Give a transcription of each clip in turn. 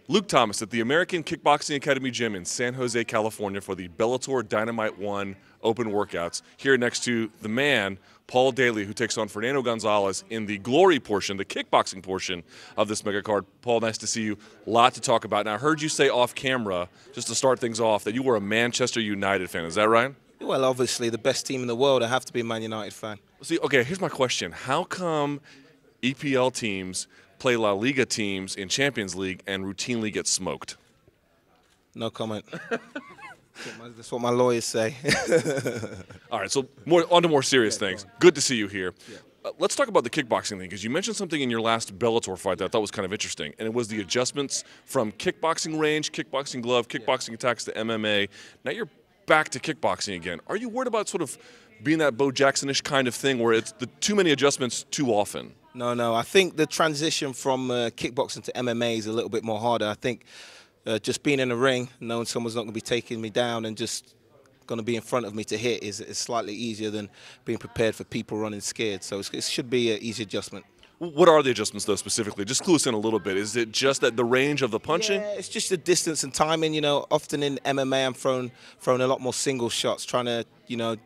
Luke Thomas at the American Kickboxing Academy Gym in San Jose, California for the Bellator Dynamite 1 Open Workouts. Here next to the man, Paul Daley, who takes on Fernando Gonzalez in the glory portion, the kickboxing portion of this mega card. Paul, nice to see you. A lot to talk about. Now, I heard you say off camera, just to start things off, that you were a Manchester United fan. Is that right? Well, obviously, the best team in the world, I have to be a Man United fan. See, okay, here's my question. How come EPL teams play La Liga teams in Champions League and routinely get smoked? No comment. That's what my lawyers say. All right, so on to more serious things. Good to see you here. Yeah. Let's talk about the kickboxing thing, because you mentioned something in your last Bellator fight that I thought was kind of interesting, and it was the adjustments from kickboxing range, kickboxing glove, kickboxing attacks to MMA. Now you're back to kickboxing again. Are you worried about sort of being that Bo Jackson-ish kind of thing where it's the too many adjustments too often? No. I think the transition from kickboxing to MMA is a little bit more harder. I think just being in the ring, knowing someone's not going to be taking me down and just going to be in front of me to hit is slightly easier than being prepared for people running scared. So it should be an easy adjustment. What are the adjustments, though, specifically? Just clue us in a little bit. Is it just that the range of the punching? Yeah, it's just the distance and timing. You know, often in MMA, I'm throwing a lot more single shots, trying to,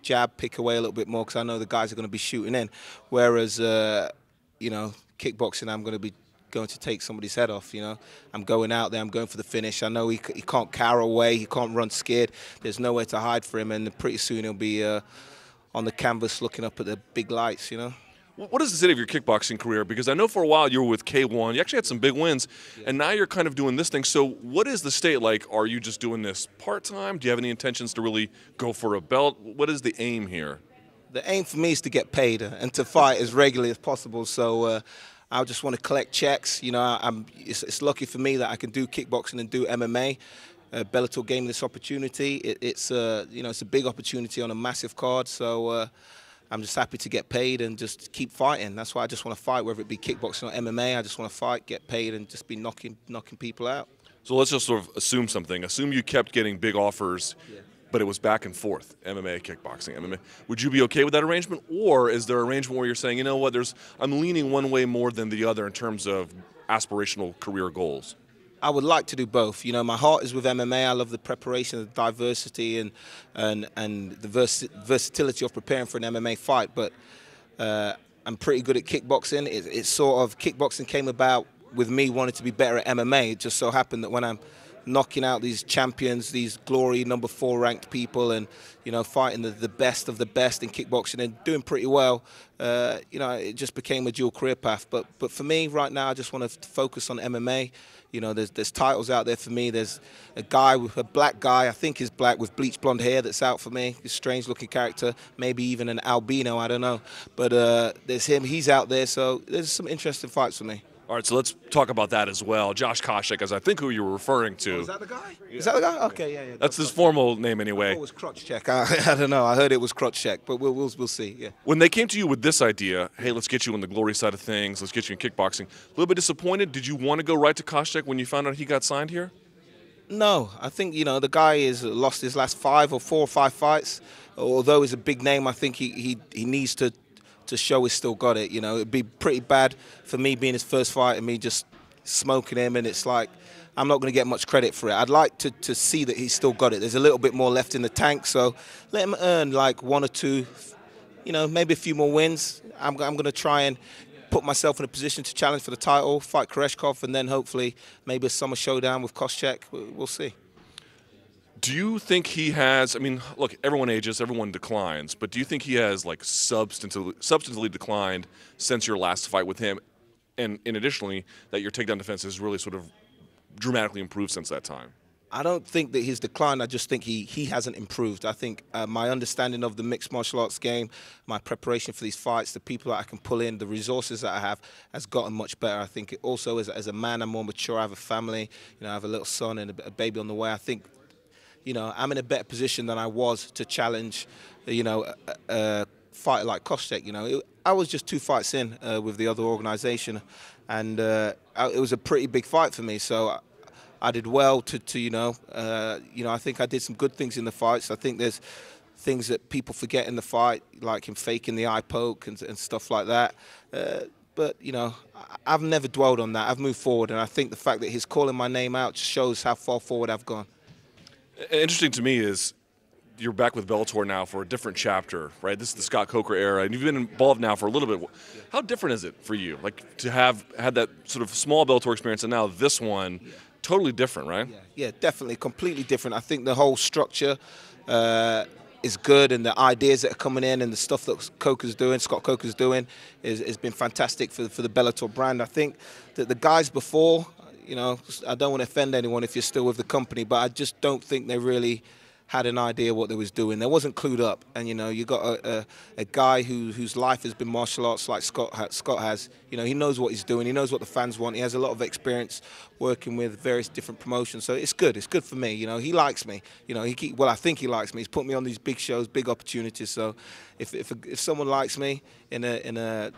jab, pick away a little bit more because I know the guys are going to be shooting in. Whereas, kickboxing, I'm going to take somebody's head off. I'm going out there, I'm going for the finish. I know he can't cower away, he can't run scared. There's nowhere to hide for him, and pretty soon he'll be on the canvas looking up at the big lights. What is the state of your kickboxing career? Because I know for a while you were with K1. You actually had some big wins, and now you're kind of doing this thing. So what is the state like? Are you just doing this part-time? Do you have any intentions to really go for a belt? What is the aim here? The aim for me is to get paid and to fight as regularly as possible. So I just want to collect checks. It's lucky for me that I can do kickboxing and do MMA. Bellator gave me this opportunity. It's a big opportunity on a massive card. So I'm just happy to get paid and just keep fighting. That's why I just want to fight, whether it be kickboxing or MMA. I just want to fight, get paid, and just be knocking people out. So let's just sort of assume something. Assume you kept getting big offers, but it was back and forth, MMA, kickboxing, MMA. Would you be okay with that arrangement? Or is there an arrangement where you're saying, you know what, I'm leaning one way more than the other in terms of aspirational career goals? I would like to do both. My heart is with MMA. I love the preparation, the diversity, and the versatility of preparing for an MMA fight. But I'm pretty good at kickboxing. It's sort of kickboxing came about with me wanting to be better at MMA. It just so happened that when I'm knocking out these champions, these glory number 4 ranked people, and fighting the best of the best in kickboxing and doing pretty well, it just became a dual career path. But for me right now, I just want to focus on MMA. There's titles out there for me. There's a black guy, I think he's black, with bleached blonde hair that's out for me. He's a strange looking character, maybe even an albino, I don't know. But there's him, he's out there, so there's some interesting fights for me. All right, so let's talk about that as well. Josh Koscheck, as I think who you were referring to. Oh, is that the guy? Yeah. Is that the guy? Okay, yeah. That's his formal name anyway. I thought it was Koscheck. I don't know. I heard it was Koscheck, but we'll see. Yeah. When they came to you with this idea, hey, let's get you on the glory side of things, let's get you in kickboxing, a little bit disappointed. Did you want to go right to Koscheck when you found out he got signed here? No, I think the guy has lost his last 4 or 5 fights. Although he's a big name, I think he needs to show he's still got it. It'd be pretty bad for me being his first fight and me just smoking him, and it's like I'm not going to get much credit for it. I'd like to see that he's still got it. There's a little bit more left in the tank, so let him earn like 1 or 2, maybe a few more wins. I'm going to try and put myself in a position to challenge for the title, fight Koreshkov, and then hopefully maybe a summer showdown with Koscheck. We'll see. Do you think he has, look, everyone ages, everyone declines, but do you think he has like substantively declined since your last fight with him? And additionally, that your takedown defense has really sort of dramatically improved since that time? I don't think that he's declined. I just think he hasn't improved. I think my understanding of the mixed martial arts game, my preparation for these fights, the people that I can pull in, the resources that I have has gotten much better. I think it also as a man, I'm more mature. I have a family. I have a little son and a baby on the way. I think I'm in a better position than I was to challenge a fighter like Koscheck. I was just 2 fights in with the other organization, and it was a pretty big fight for me. So I did well I think I did some good things in the fights. I think there's things that people forget in the fight, like him faking the eye poke and stuff like that. But, you know, I've never dwelled on that. I've moved forward, and I think the fact that he's calling my name out just shows how far forward I've gone. Interesting to me is you're back with Bellator now for a different chapter, right? This is the Scott Coker era, and you've been involved now for a little bit. How different is it for you, like to have had that sort of small Bellator experience and now this one, totally different, right? Yeah, definitely, completely different. I think the whole structure is good, and the ideas that are coming in and the stuff that Scott Coker's doing, has been fantastic for the Bellator brand. I think that the guys before, you know, I don't want to offend anyone if you're still with the company, but I just don't think they really had an idea what they was doing. They wasn't clued up, and you know, you got a guy whose life has been martial arts like Scott has. You know, he knows what he's doing. He knows what the fans want. He has a lot of experience working with various different promotions, so it's good. It's good for me. You know, he likes me. You know, I think he likes me. He's put me on these big shows, big opportunities. So, if someone likes me in a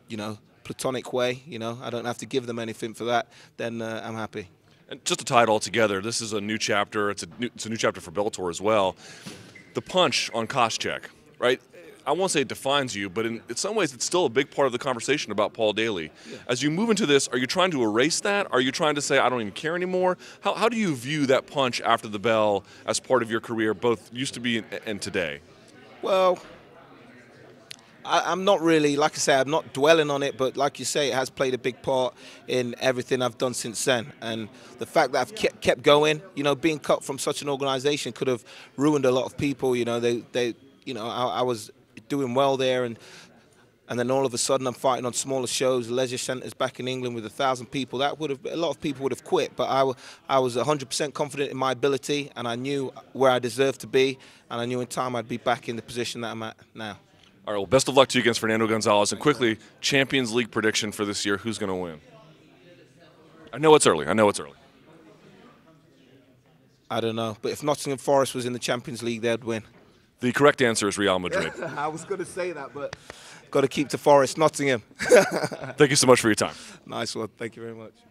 you know, platonic way, you know, I don't have to give them anything for that, then I'm happy. And just to tie it all together, this is a new chapter. It's a new chapter for Bellator as well. The punch on Koscheck, right? I won't say it defines you, but in some ways it's still a big part of the conversation about Paul Daley. Yeah. As you move into this, are you trying to erase that? Are you trying to say, I don't even care anymore? How do you view that punch after the bell as part of your career, both used to be and today? Well, I'm not really, like I say, I'm not dwelling on it, but like you say, it has played a big part in everything I've done since then. And the fact that I've kept going, you know, being cut from such an organization could have ruined a lot of people. You know, you know, I was doing well there, and then all of a sudden I'm fighting on smaller shows, leisure centers back in England with 1,000 people. That would have, a lot of people would have quit, but I was 100% confident in my ability, and I knew where I deserved to be, and I knew in time I'd be back in the position that I'm at now. All right, well, best of luck to you against Fernando Gonzalez. And quickly, Champions League prediction for this year. Who's going to win? I know it's early. I don't know. But if Nottingham Forest was in the Champions League, they'd win. The correct answer is Real Madrid. I was going to say that, but got to keep to Forest, Nottingham. Thank you so much for your time. Nice one. Thank you very much.